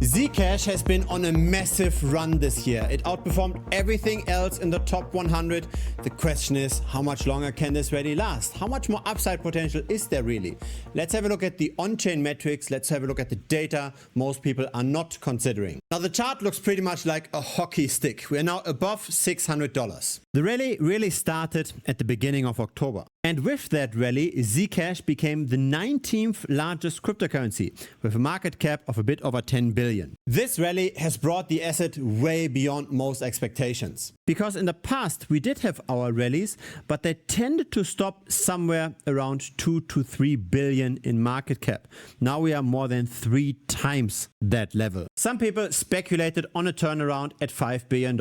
ZCash has been on a massive run this year. It outperformed everything else in the top 100. The question is, how much longer can this rally last? How much more upside potential is there really? Let's have a look at the on-chain metrics. Let's have a look at the data most people are not considering. Now the chart looks pretty much like a hockey stick. We are now above $600. The rally really started at the beginning of October. And with that rally, ZCash became the 19th largest cryptocurrency with a market cap of a bit over 10 billion. This rally has brought the asset way beyond most expectations. Because in the past we did have our rallies, but they tended to stop somewhere around 2 to 3 billion in market cap. Now we are more than 3 times that level. Some people speculated on a turnaround at $5 billion.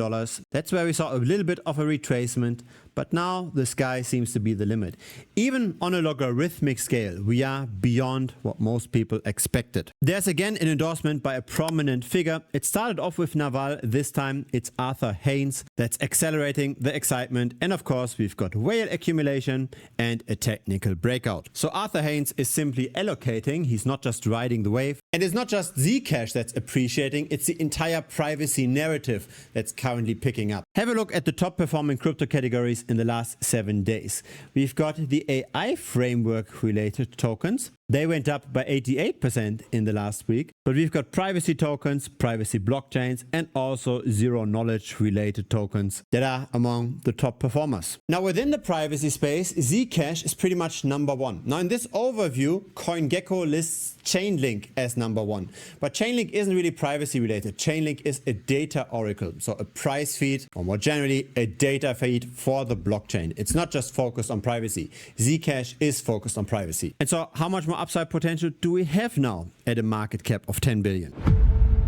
That's where we saw a little bit of a retracement. But now the sky seems to be the limit. Even on a logarithmic scale, we are beyond what most people expected. There's again an endorsement by a prominent figure. It started off with Naval. This time it's Arthur Haynes that's accelerating the excitement. And of course, we've got whale accumulation and a technical breakout. So Arthur Haynes is simply allocating. He's not just riding the wave. And it's not just ZCash that's appreciating. It's the entire privacy narrative that's currently picking up. Have a look at the top performing crypto categories in the last 7 days. We've got the AI framework related tokens. They went up by 88% in the last week. But we've got privacy tokens, privacy blockchains, and also zero knowledge related tokens that are among the top performers. Now within the privacy space, ZCash is pretty much number one. Now in this overview, CoinGecko lists Chainlink as number one. But Chainlink isn't really privacy related. Chainlink is a data oracle, so a price feed, or more generally, a data feed for the blockchain. It's not just focused on privacy. ZCash is focused on privacy. And so how much more upside potential do we have now at a market cap of 10 billion?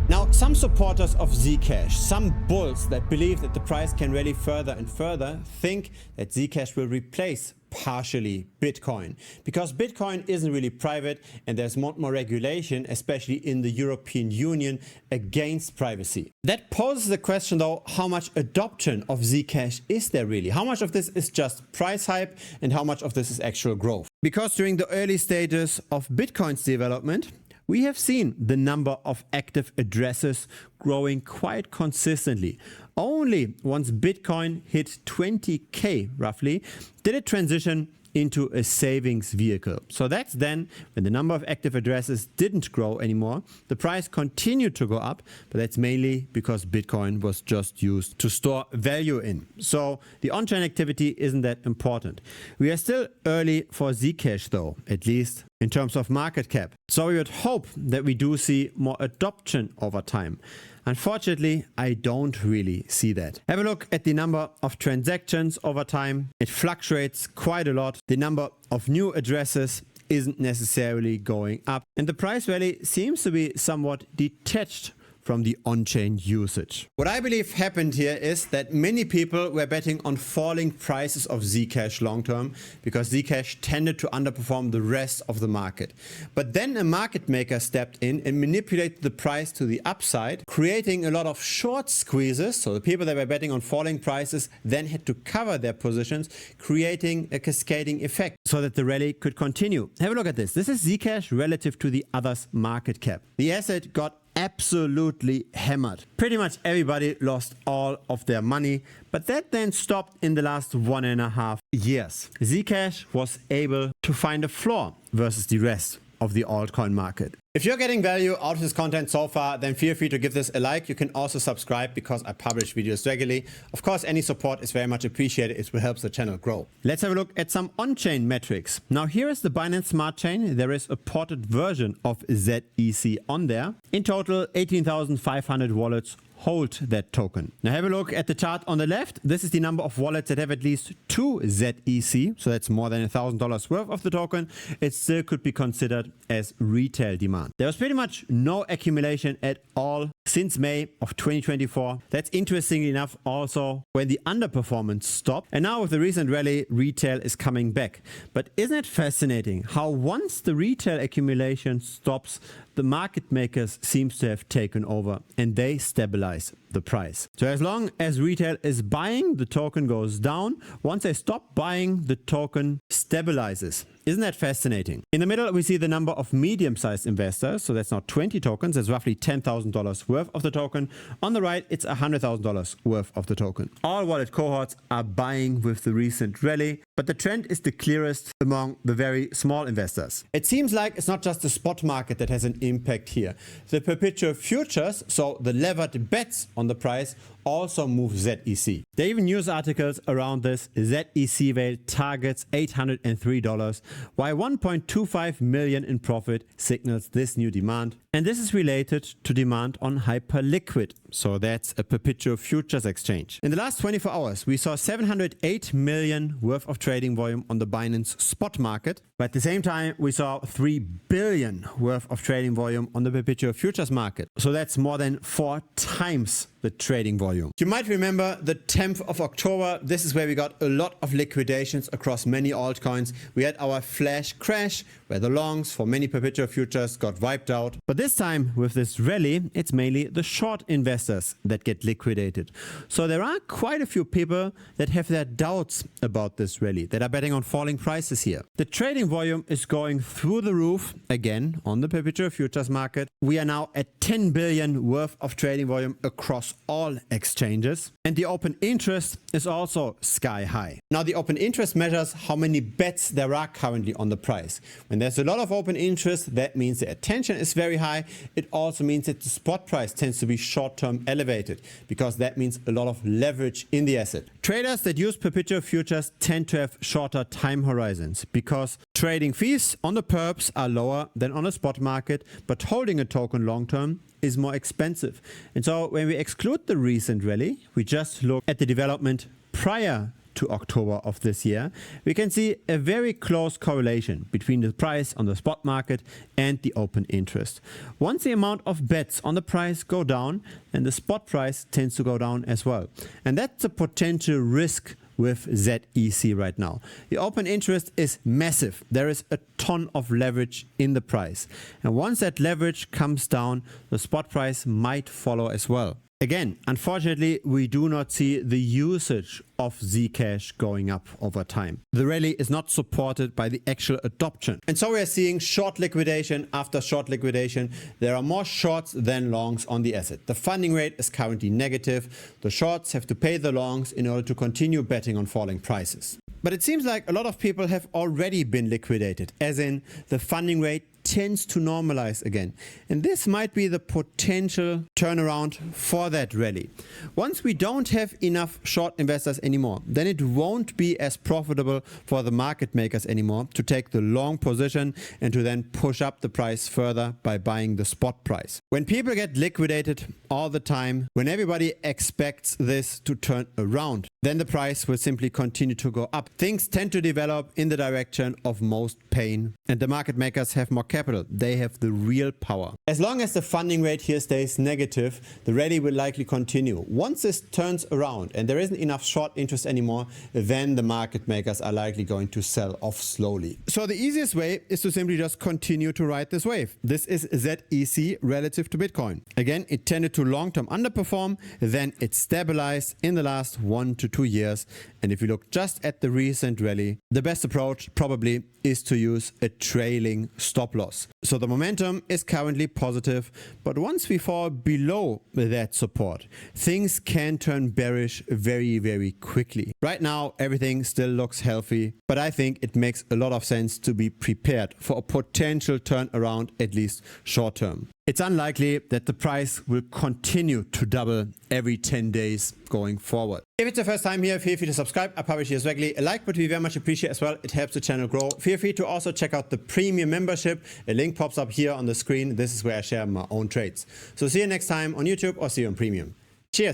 Now, some supporters of ZCash, some bulls that believe that the price can rally further and further, think that ZCash will replace partially Bitcoin, because Bitcoin isn't really private and there's more regulation, especially in the European Union, against privacy. That poses the question though, how much adoption of ZCash is there really? How much of this is just price hype and how much of this is actual growth? Because during the early stages of Bitcoin's development, we have seen the number of active addresses growing quite consistently. Only once Bitcoin hit 20K roughly did it transition into a savings vehicle. So that's then when the number of active addresses didn't grow anymore. The price continued to go up, but that's mainly because Bitcoin was just used to store value in. So the on-chain activity isn't that important. We are still early for ZCash though, at least in terms of market cap. So we would hope that we do see more adoption over time. Unfortunately, I don't really see that. Have a look at the number of transactions over time. It fluctuates quite a lot. The number of new addresses isn't necessarily going up. And the price rally seems to be somewhat detached from the on-chain usage. What I believe happened here is that many people were betting on falling prices of ZCash long term because ZCash tended to underperform the rest of the market. But then a market maker stepped in and manipulated the price to the upside, creating a lot of short squeezes. So the people that were betting on falling prices then had to cover their positions, creating a cascading effect so that the rally could continue. Have a look at this. This is ZCash relative to the others' market cap. The asset got absolutely hammered. Pretty much everybody lost all of their money, but that then stopped in the last 1.5 years. ZCash was able to find a floor versus the rest of the altcoin market. If you're getting value out of this content so far, then feel free to give this a like. You can also subscribe because I publish videos regularly. Of course, any support is very much appreciated. It will help the channel grow. Let's have a look at some on-chain metrics. Now here is the Binance Smart Chain. There is a ported version of ZEC on there. In total, 18,500 wallets hold that token. Now have a look at the chart on the left. This is the number of wallets that have at least 2 ZEC. So that's more than $1,000 worth of the token. It still could be considered as retail demand. There was pretty much no accumulation at all since May of 2024. That's interestingly enough also when the underperformance stopped. And now with the recent rally, retail is coming back. But isn't it fascinating how once the retail accumulation stops, the market makers seems to have taken over and they stabilize the price. So as long as retail is buying, the token goes down. Once they stop buying, the token stabilizes. Isn't that fascinating? In the middle, we see the number of medium-sized investors. So that's not 20 tokens. That's roughly $10,000 worth of the token. On the right, it's $100,000 worth of the token. All wallet cohorts are buying with the recent rally, but the trend is the clearest among the very small investors. It seems like it's not just the spot market that has an impact here. The perpetual futures, so the levered bets on the price, also move ZEC. There are even news articles around this. ZEC whale targets $803, while 1.25 million in profit signals this new demand. And this is related to demand on Hyperliquid. So that's a perpetual futures exchange. In the last 24 hours, we saw 708 million worth of trading volume on the Binance spot market. But at the same time, we saw 3 billion worth of trading volume on the perpetual futures market. So that's more than 4 times the trading volume. You might remember the 10th of October. This is where we got a lot of liquidations across many altcoins. We had our flash crash where the longs for many perpetual futures got wiped out. But this time with this rally, it's mainly the short investors that get liquidated. So there are quite a few people that have their doubts about this rally, that are betting on falling prices here. The trading volume is going through the roof again on the perpetual futures market. We are now at 10 billion worth of trading volume across all exchanges. And the open interest is also sky high. Now the open interest measures how many bets there are currently on the price. When there's a lot of open interest, that means the attention is very high. It also means that the spot price tends to be short-term elevated because that means a lot of leverage in the asset. Traders that use perpetual futures tend to have shorter time horizons because trading fees on the perps are lower than on a spot market, but holding a token long-term is more expensive. And so when we exclude the recent rally, we just look at the development prior to October of this year, we can see a very close correlation between the price on the spot market and the open interest. Once the amount of bets on the price go down, then the spot price tends to go down as well. And that's a potential risk with ZEC right now. The open interest is massive. There is a ton of leverage in the price. And once that leverage comes down, the spot price might follow as well. Again, unfortunately, we do not see the usage of ZCash going up over time. The rally is not supported by the actual adoption. And so we are seeing short liquidation after short liquidation. There are more shorts than longs on the asset. The funding rate is currently negative. The shorts have to pay the longs in order to continue betting on falling prices. But it seems like a lot of people have already been liquidated, as in the funding rate tends to normalize again. And this might be the potential turnaround for that rally. Once we don't have enough short investors anymore, then it won't be as profitable for the market makers anymore to take the long position and to then push up the price further by buying the spot price. When people get liquidated all the time, when everybody expects this to turn around, then the price will simply continue to go up. Things tend to develop in the direction of most pain, and the market makers have more capital. They have the real power. As long as the funding rate here stays negative, the rally will likely continue. Once this turns around and there isn't enough short interest anymore, then the market makers are likely going to sell off slowly. So the easiest way is to simply just continue to ride this wave. This is ZEC relative to Bitcoin. Again, it tended to long-term underperform, then it stabilized in the last 1 to 2 years. And if you look just at the recent rally, the best approach probably is to use a trailing stop loss. So the momentum is currently positive, but once we fall below that support, things can turn bearish very, very quickly. Right now, everything still looks healthy, but I think it makes a lot of sense to be prepared for a potential turnaround, at least short term. It's unlikely that the price will continue to double every 10 days going forward. If it's the first time here, feel free to subscribe. I publish here regularly. A like would be very much appreciated as well. It helps the channel grow. Feel free to also check out the premium membership. A link pops up here on the screen. This is where I share my own trades. So see you next time on YouTube or see you on premium. Cheers.